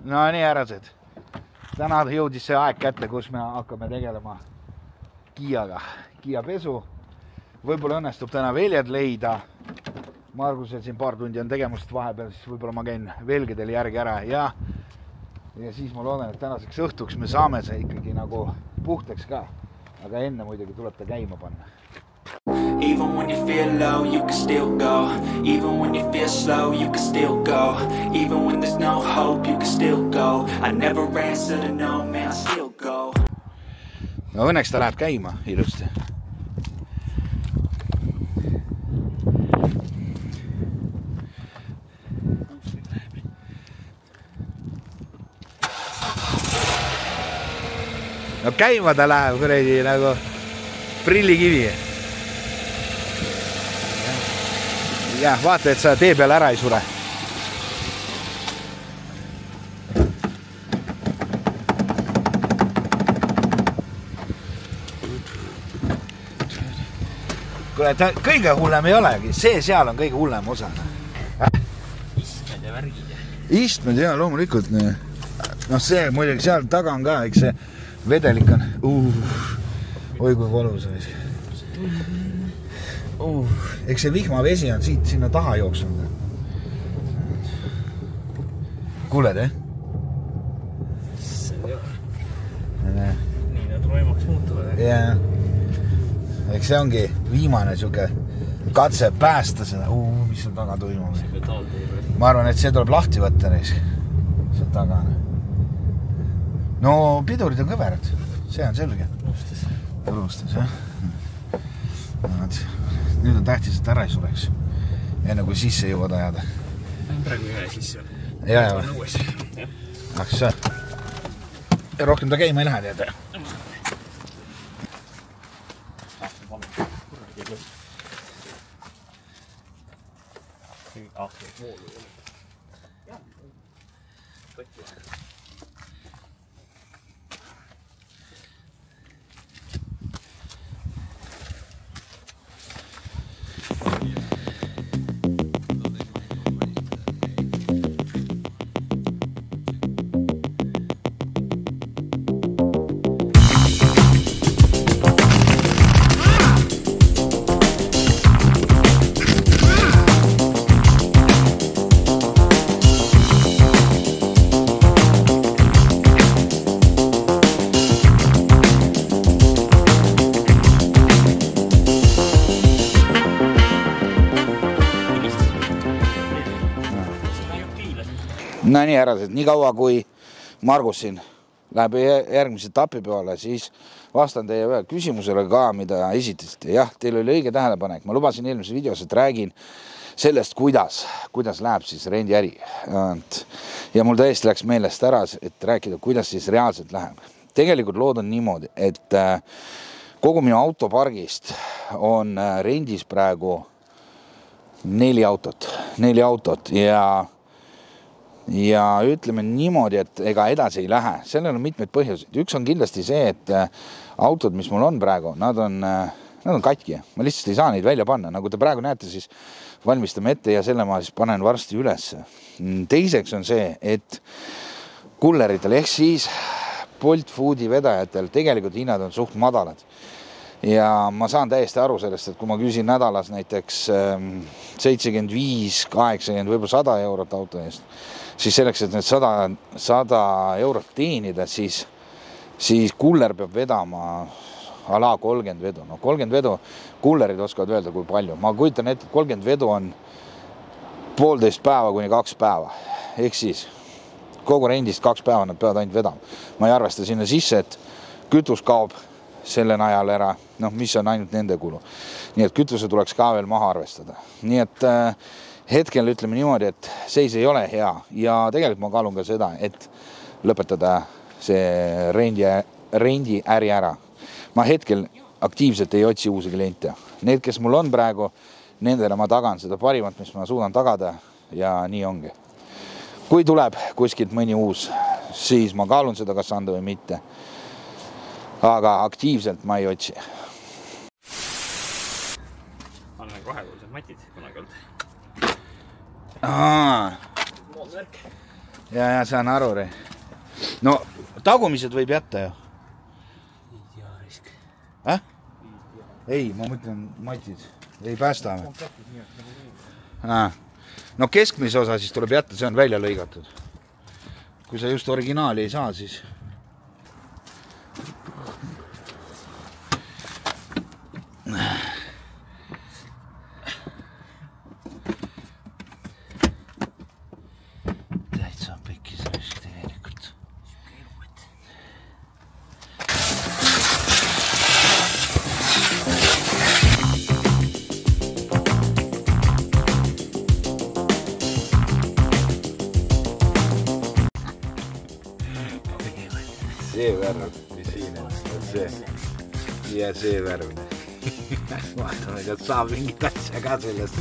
No nii härrased, täna jõudis see aeg kätte, kus me hakkame tegelema Kiiaga, Kiia pesu. Võib-olla õnnestub täna veljed leida. Margusel siin paar tundi on tegemust vahepeal, siis võib-olla ma käin velgedel järgi ära ja siis ma loodan, et tänaseks õhtuks me saame see ikkagi nagu puhtaks ka. Aga enne muidugi tuleb ta käima panna. Even when you feel low, you can still go. Even when you feel slow, you can still go. Even when there's no hope, you can still go. I never answer to no, man, I still go. No õnneks ta läheb käima ilusti. No käima ta läheb kuredi nagu prillikivi. Ja, vaata, et sa tee peal ära ei sure. Kuule, ta kõige hullem ei olegi. See seal on kõige hullem osa. Istmed ja värgid. Istmed, jah, loomulikult. No see muidugi seal taga on ka, eks see vedelik on. Oi, kui valus oli. Eks see vihmavesi on siit sinna taha jooksunud. Kuuled, eh? See ei ole. Nii nad roimaks muutuvad. Jah. Eks see ongi viimane suke katse päästa seda. Mis seal taga toimub? Ma arvan, et see tuleb lahti võtta neis. Seal taga. No pidurid on kõverad. See on selge. Urustas, jah. Nüüd on tähtis, et ära ei sureks. Enne kui sisse jõuad ajada. Praegu ühe sisse. Ja. Aks see. Rohkem ta käima ei lähe, teada. No nii härrased, nii kaua kui Margus siin läheb järgmise etapi peale, siis vastan teie ühe küsimusele ka, mida esitasite. Jah, teil oli õige tähelepanek. Ma lubasin eelmises videos, et räägin sellest, kuidas läheb siis rendiäri. Ja mul tõesti läks meelest ära, et rääkida, kuidas siis reaalselt läheb. Tegelikult lood on niimoodi, et kogu minu autopargist on rendis praegu 4 autot ja ütleme niimoodi, et ega edasi ei lähe. Sellel on mitmeid põhjuseid. Üks on kindlasti see, et autod, mis mul on praegu, nad on katki. Ma lihtsalt ei saa neid välja panna. Nagu te praegu näete, siis valmistame ette ja selle ma siis panen varsti üles. Teiseks on see, et kulleritel ehk siis Bolt Foodi vedajatel tegelikult hinnad on suht madalad. Ja ma saan täiesti aru sellest, et kui ma küsin nädalas näiteks 75, 80, võib-olla 100 eurot auto eest, siis selleks, et need 100 eurot teenida, siis kuller peab vedama ala 30 vedu. No 30 vedu, kullerid oskavad öelda, kui palju. Ma kujutan ette, et 30 vedu on 1,5 päeva kuni 2 päeva. Ehk siis kogu rendist 2 päeva nad peavad ainult vedama. Ma ei arvesta sinna sisse, et kütus kaob selle najal ära, mis on ainult nende kulu. Nii et kütuse tuleks ka veel maha arvestada. Nii et hetkel ütleme niimoodi, et seis ei ole hea ja tegelikult ma kaalun ka seda, et lõpetada see rendi äri ära. Ma hetkel aktiivselt ei otsi uusi kliente. Need, kes mul on praegu, nendele ma tagan seda parimat, mis ma suudan tagada ja nii ongi. Kui tuleb kuskilt mõni uus, siis ma kaalun seda, kas anda või mitte. Aga aktiivselt ma ei otsi. On nagu vahekoolsed matid kunagi olnud. Aa. Moodvärk. ja saan aru. No tagumised võib jätta ju. Ei, ma mõtlen matid. Ei päästa. No keskmise osa siis tuleb jätta, see on välja lõigatud. Kui sa just originaali ei saa, siis... Täitsa pekkis raisk tegelikult. See värv, mis siin on see. Ja see värv. Vaatame, kas saab mingit asja ka sellest.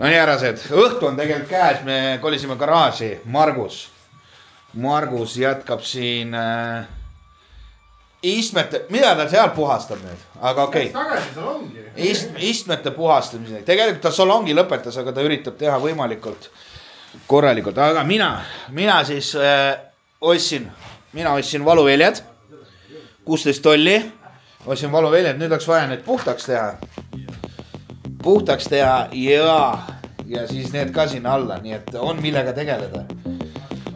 No nii härrased, õhtu on tegelikult käes, me kolisime garaaži, Margus jätkab siin istmete, mida ta seal puhastab nüüd, aga okei. Istmete puhastamise, tegelikult ta salongi lõpetas, aga ta üritab teha võimalikult korralikult, aga mina siis ostsin valuveljad, 16 tolli, ostsin valuveljad, nüüd oleks vaja need puhtaks teha ja siis need ka sinna alla, nii et on millega tegeleda.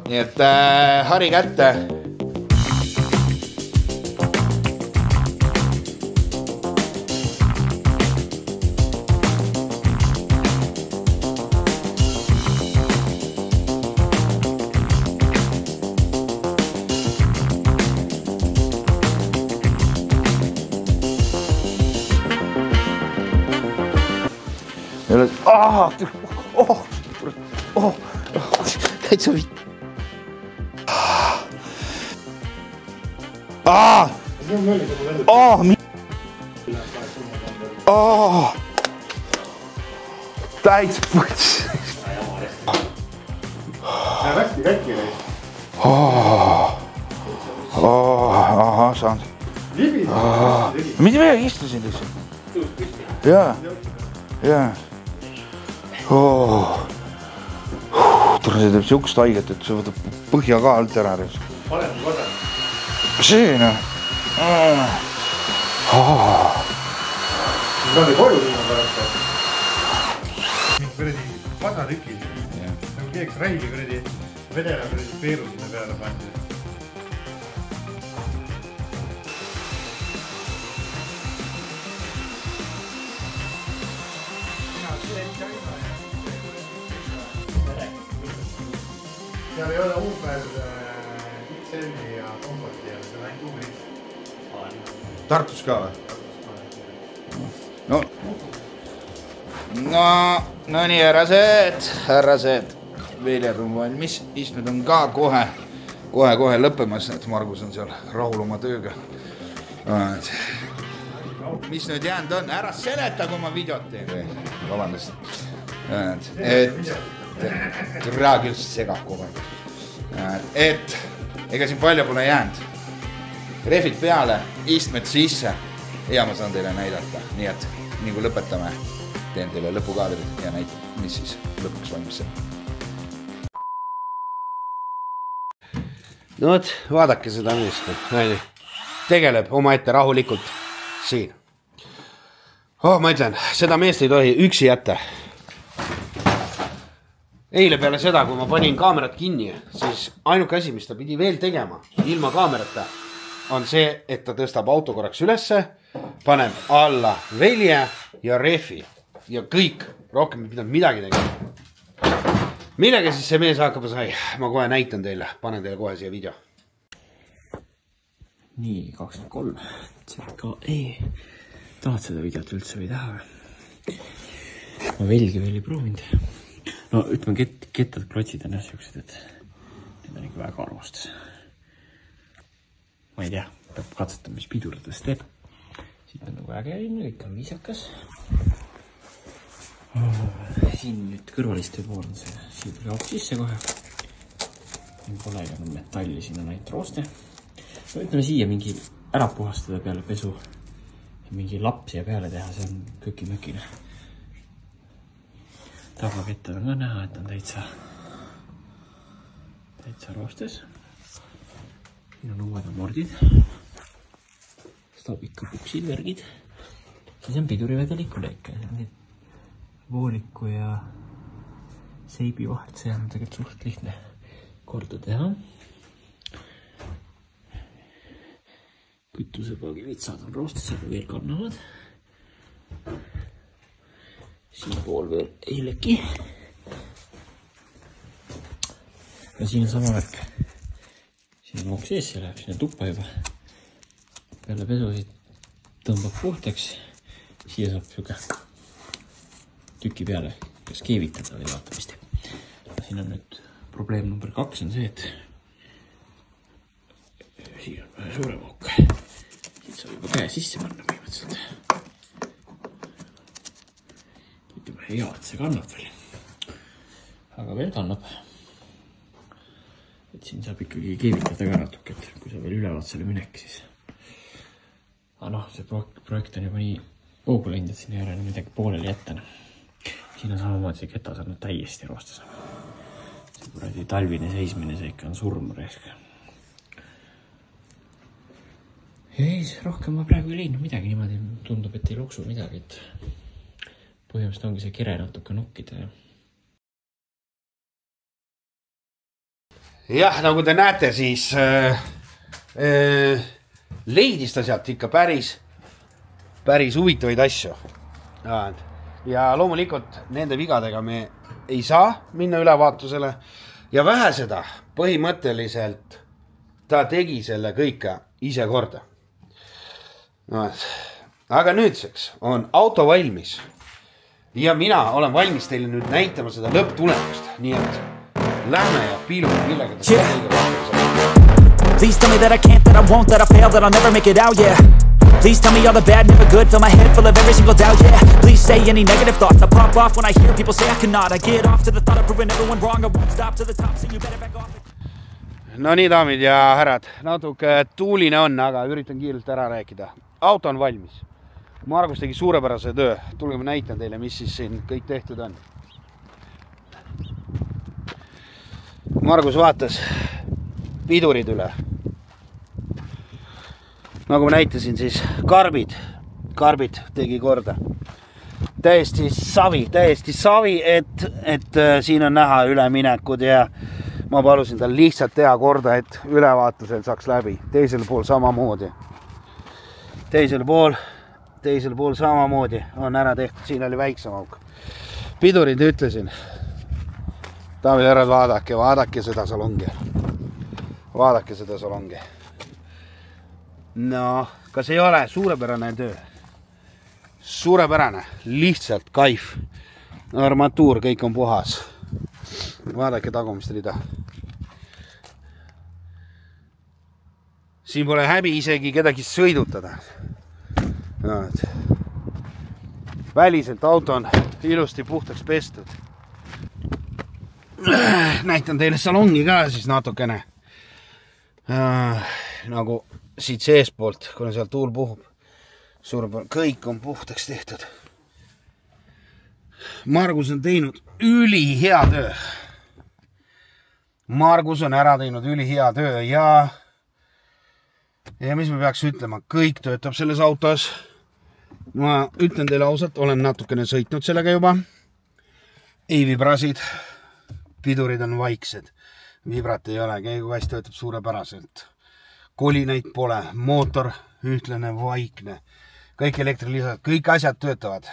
Nii et hari kätte. Täitsa vitt. Täitsa võts. Hästi väikki neid. Ahah, saan. Mida veel istusin lihtsalt? Jaa. Tule, see teeb siukest haiget, et see võtab põhja ka alt ära. Pane mu korda. See, noh. See on koju sinna pärast. Mingi kuredi padatükid. Nagu keeks räigi kuredi vedela kuredi peeru sinna peale pandi. Seal ei ole umbes XL-i ja komforti ja see on ainult umbes. Tartus ka või? No nii, härrased. Veljad on valmis, istmed on ka kohe lõppemas, et Margus on seal rahul oma tööga. Mis nüüd jäänud on? Ära seleta, kui ma videot teen. Vabandust. Türa küll segab kogu aeg. Et ega siin palju pole jäänud. Rehvid peale, istmed sisse ja ma saan teile näidata. Nii et nii kui lõpetame, teen teile lõpukaadrid ja näitab, mis siis lõpuks valmis see. No võt, vaadake seda meest. Tegeleb omaette rahulikult siin. Ma ütlen, seda meest ei tohi üksi jätta. eile peale seda, kui ma panin kaamerat kinni, siis ainuke asi, mis ta pidi veel tegema ilma kaamerata, on see, et ta tõstab auto korraks ülesse, paneb alla velje ja refi ja kõik, rohkem ei pidanud midagi tegema. Millega siis see mees hakkama sai? Ma kohe näitan teile, panen teile kohe siia video. Nii, 23. Tahad seda videot üldse või taha? Ma velgi veel ei proovinud. No ütleme, kettad klotsid on jah siuksed, et need on ikka väga arvustus. Ma ei tea, peab katsetama, mis pidurdades teeb. Siit on nagu äge linna, kõik on viisakas. Siin nüüd kõrvaliste pool on see, siia tuli auks sisse kohe. Siin pole enam metalli, siin on ainult rooste. No ütleme siia mingi ära puhastada peale pesu ja mingi laps ja peale teha, see on köki-mökine. Tagakettad on ka näha, et on täitsa roostes. Siin on uued amordid. Stabika puksid, värgid. Siis on pidurivedeliku leike. Vooliku ja seibi vahet, see on tegelikult suht lihtne korda teha. Kütusepaagi vitsad on roostes, aga veel kannavad. Siin pool veel eileki. Ja siin on sama värk. Siin on auks ees, see läheb sinna tuppa juba. Peale pesu siit tõmbab puhtaks. Siia saab siuke tüki peale, kas keevitada või vaata, mis teeb. Siin on nüüd probleem number 2 on see, et siin on vähe suurem auk. Siit saab juba käe sisse panna põhimõtteliselt. Ütleme hea, et see kannab veel. Aga veel kannab. Et siin saab ikkagi keevitada ka natuke, et kui sa veel ülevad selle minek, siis. Aga noh, see projekt on juba nii hoogu läinud, et siin ei ole midagi pooleli jätta. Siin on samamoodi see ketas on täiesti roostes. See kuradi talvine seismine, see ikka on surm reesk. Ja ei, rohkem ma praegu ei leidnud midagi niimoodi. Tundub, et ei loksu midagi, et põhimõtteliselt ongi see kere natuke nukkida. Jah, nagu te näete, siis leidis ta sealt ikka päris huvitavaid asju. Ja loomulikult nende vigadega me ei saa minna ülevaatusele ja vähe seda põhimõtteliselt ta tegi selle kõike ise korda. No, aga nüüdseks on auto valmis ja mina olen valmis teile nüüd näitama seda lõpptulemust, nii et lähme ja piilume millega ta kõige vastu. Please tell me that I can't, that I won't, that I fail, that I'll never make it out, yeah. Please tell me all the bad, never good, fill my head full of every single doubt, yeah. Please say any negative thoughts, I pop off when I hear people say I cannot. I get off to the thought of proving everyone wrong, I won't stop to the top, so you better back off. No nii, daamid ja härrad, natuke tuuline on, aga üritan kiirelt ära rääkida. Auto on valmis. Margus tegi suurepärase töö. Tulge ma näitan teile, mis siis siin kõik tehtud on. Margus vaatas pidurid üle. Nagu ma näitasin, siis karbid tegi korda. Täiesti savi, et siin on näha üleminekud ja ma palusin tal lihtsalt teha korda, et ülevaatusel saaks läbi. Teisel pool samamoodi. Teisel pool samamoodi on ära tehtud. Siin oli väiksem auk. Pidurid ütlesin. Daamid härrad, vaadake seda salongi. Vaadake seda salongi. No, kas ei ole suurepärane töö? Suurepärane, lihtsalt kaif. Armatuur, kõik on puhas. Vaadake tagumist rida. Siin pole häbi isegi kedagi sõidutada. No, väliselt auto on ilusti puhtaks pestud. Näitan teile salongi ka siis natukene. Nagu siit seespoolt, kuna seal tuul puhub. Kõik on puhtaks tehtud. Margus on teinud ülihea töö. Margus on ära teinud ülihea töö ja mis me peaks ütlema, kõik töötab selles autos. Ma ütlen teile ausalt, olen natukene sõitnud sellega juba. Ei vibrasid, pidurid on vaiksed, vibrat ei ole, käigukass töötab suurepäraselt. Kolinaid pole, mootor ühtlane, vaikne, kõik elektrilisad, kõik asjad töötavad.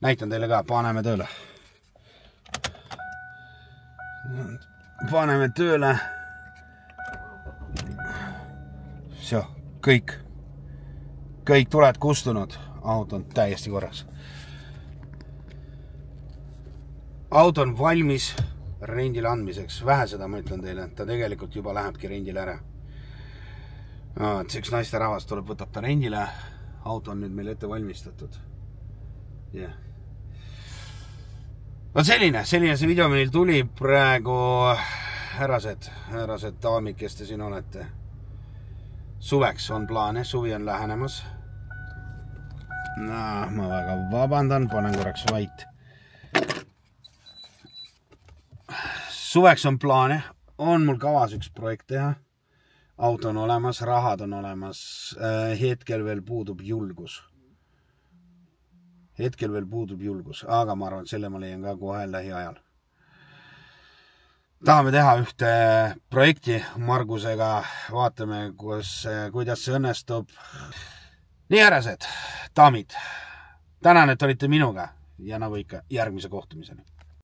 Näitan teile ka, paneme tööle. Paneme tööle. See, kõik tuled kustunud, auto on täiesti korras. Auto on valmis rendile andmiseks, vähe seda ma ütlen teile, ta tegelikult juba lähebki rendile ära. See üks naiste rahvas tuleb, võtab ta rendile, auto on nüüd meil ette valmistatud. Selline see video meil tuli praegu, härrased daamid, kes te siin olete. Suveks on plaane, suvi on lähenemas. Ma väga vabandan, panen korraks vait. Suveks on plaane, on mul kavas üks projekt teha. Auto on olemas, rahad on olemas, hetkel veel puudub julgus. Aga ma arvan, et selle ma leian ka kohe lähiajal. Tahame teha ühte projekti Margusega, vaatame, kuidas see õnnestub. Nii härrased, daamid, tänan, et olite minuga ja nagu ikka järgmise kohtumiseni.